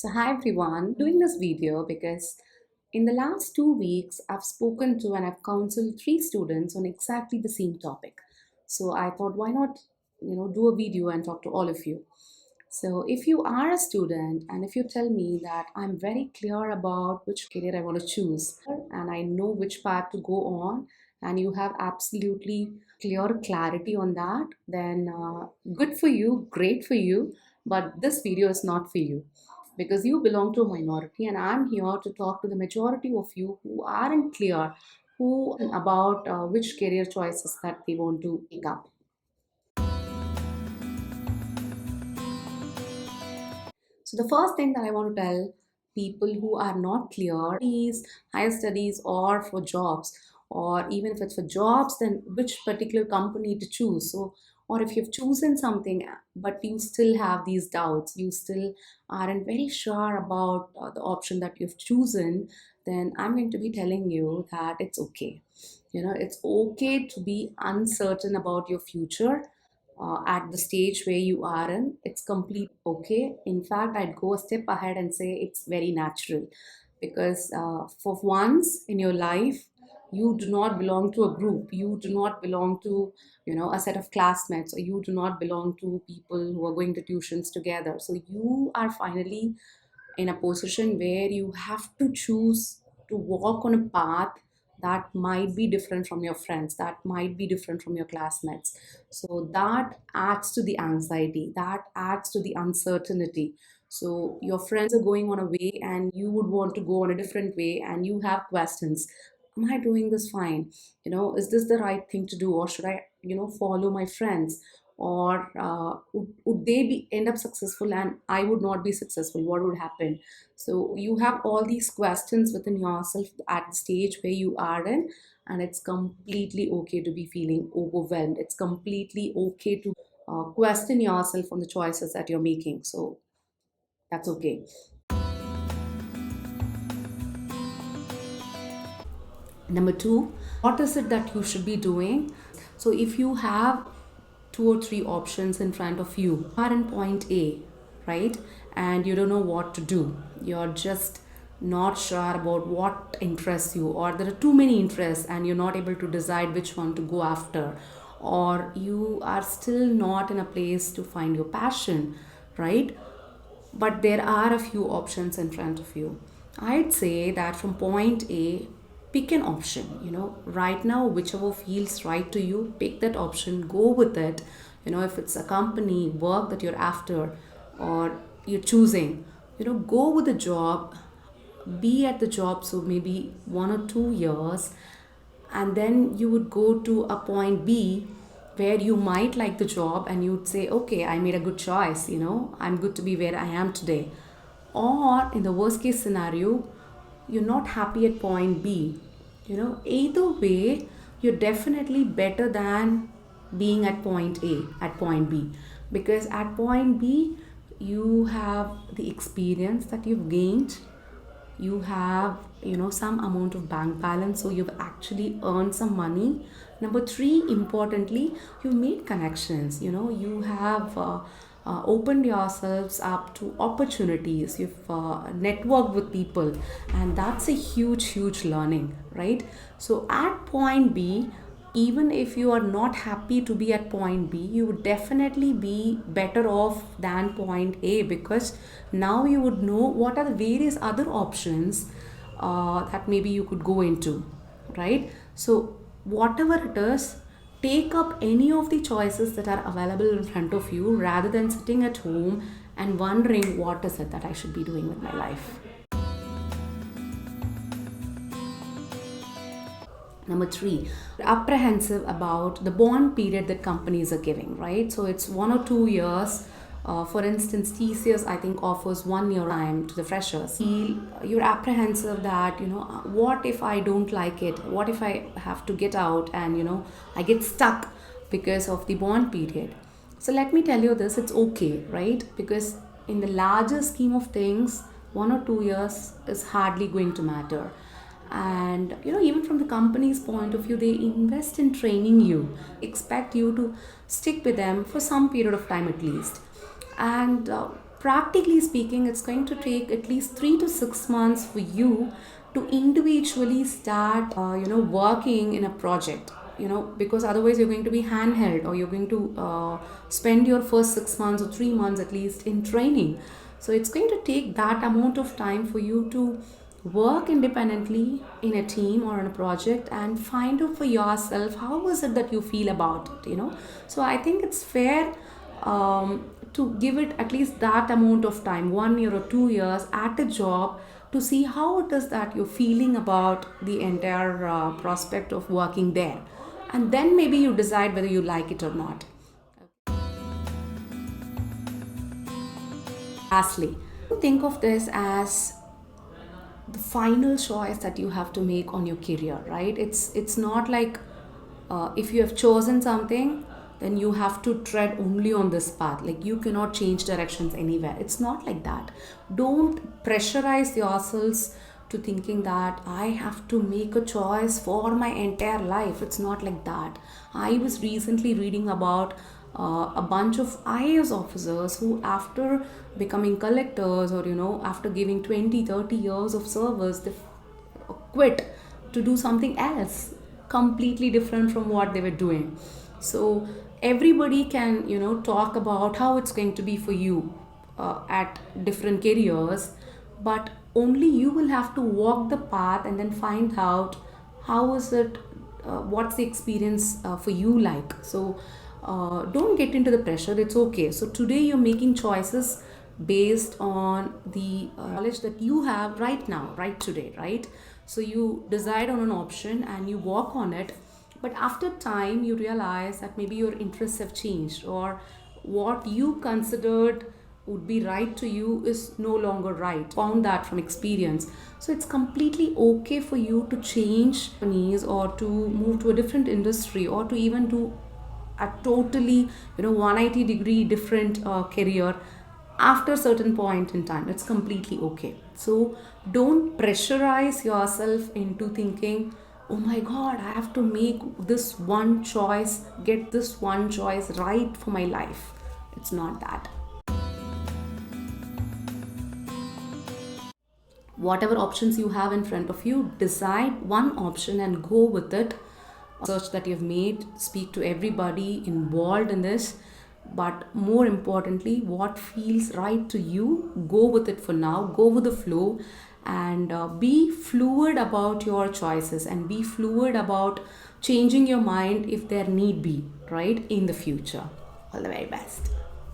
So, hi everyone, doing this video because in the last 2 weeks, I've spoken to and I've counseled three students on exactly the same topic. So, I thought, why not, do a video and talk to all of you. So, if you are a student and if you tell me that I'm very clear about which career I want to choose and I know which path to go on, and you have absolutely clear clarity on that, then good for you, great for you. But this video is not for you because you belong to a minority, and I'm here to talk to the majority of you who aren't clear who about which career choices that they want to take up. So the first thing that I want to tell people who are not clear is higher studies or for jobs, or even if it's for jobs, then which particular company to choose. So, or if you've chosen something but you still have these doubts, you still aren't very sure about the option that you've chosen, then I'm going to be telling you that it's okay. It's okay to be uncertain about your future at the stage where you are in. It's complete okay. In fact, I'd go a step ahead and say it's very natural because for once in your life, you do not belong to a group. You do not belong to, a set of classmates, or you do not belong to people who are going to tuitions together. So you are finally in a position where you have to choose to walk on a path that might be different from your friends, that might be different from your classmates. So that adds to the anxiety, that adds to the uncertainty. So your friends are going on a way and you would want to go on a different way, and you have questions. Am I doing this fine? Is this the right thing to do, or should I, follow my friends? Or would they be end up successful and I would not be successful? What would happen? So you have all these questions within yourself at the stage where you are in, and it's completely okay to be feeling overwhelmed. It's completely okay to question yourself on the choices that you're making. So that's okay. Number two, what is it that you should be doing? So if you have two or three options in front of you, are in point A, right? And you don't know what to do. You're just not sure about what interests you, or there are too many interests and you're not able to decide which one to go after, or you are still not in a place to find your passion, right? But there are a few options in front of you. I'd say that from point A, pick an option. Right now, whichever feels right to you, pick that option, go with it. If it's a company, work that you're after, or you're choosing, go with the job, be at the job, so maybe 1 or 2 years, and then you would go to a point B where you might like the job and you'd say, okay, I made a good choice, I'm good to be where I am today. Or in the worst case scenario, you're not happy at point B. Either way, you're definitely better than being at point A, at point B. Because at point B, you have the experience that you've gained, you have some amount of bank balance, so you've actually earned some money. Number three, importantly, you made connections. You have opened yourselves up to opportunities, you've networked with people, and that's a huge learning, right? So at point B, even if you are not happy to be at point B, you would definitely be better off than point A, because now you would know what are the various other options that maybe you could go into, right? So, whatever it is, take up any of the choices that are available in front of you rather than sitting at home and wondering what is it that I should be doing with my life. Number three, apprehensive about the bond period that companies are giving, right? So it's 1 or 2 years. For instance, TCS, I think, offers 1 year time to the freshers. You're apprehensive that, what if I don't like it? What if I have to get out and, I get stuck because of the bond period? So let me tell you this, it's okay, right? Because in the larger scheme of things, 1 or 2 years is hardly going to matter. And even from the company's point of view, they invest in training you, expect you to stick with them for some period of time at least. And practically speaking, it's going to take at least 3 to 6 months for you to individually start, working in a project. Because otherwise you're going to be handheld, or you're going to spend your first 6 months or 3 months at least in training. So it's going to take that amount of time for you to work independently in a team or in a project and find out for yourself how is it that you feel about it. So I think it's fair to give it at least that amount of time, 1 year or 2 years at a job, to see how it is that you're feeling about the entire prospect of working there, and then maybe you decide whether you like it or not. Lastly, think of this as the final choice that you have to make on your career, right? It's not like if you have chosen something, then you have to tread only on this path, like you cannot change directions anywhere. It's not like that. Don't pressurize yourselves to thinking that I have to make a choice for my entire life. It's not like that. I was recently reading about a bunch of IAS officers who, after becoming collectors, or after giving 20, 30 years of service, they quit to do something else completely different from what they were doing. So everybody can talk about how it's going to be for you at different careers, but only you will have to walk the path and then find out how is it, what's the experience for you like. So don't get into the pressure. It's okay. So today you're making choices based on the knowledge that you have right now, right today, right? So you decide on an option and you walk on it, but after time you realize that maybe your interests have changed, or what you considered would be right to you is no longer right. Found that from experience. So it's completely okay for you to change companies, or to move to a different industry, or to even do a totally 180-degree different career after a certain point in time. It's completely okay. So don't pressurize yourself into thinking, oh my god, I have to make this one choice, get this one choice right for my life. It's not that. Whatever options you have in front of you, decide one option and go with it. Search that you've made, speak to everybody involved in this, but more importantly, what feels right to you, go with it for now, go with the flow, and be fluid about your choices, and be fluid about changing your mind if there need be, right, in the future. All the very best.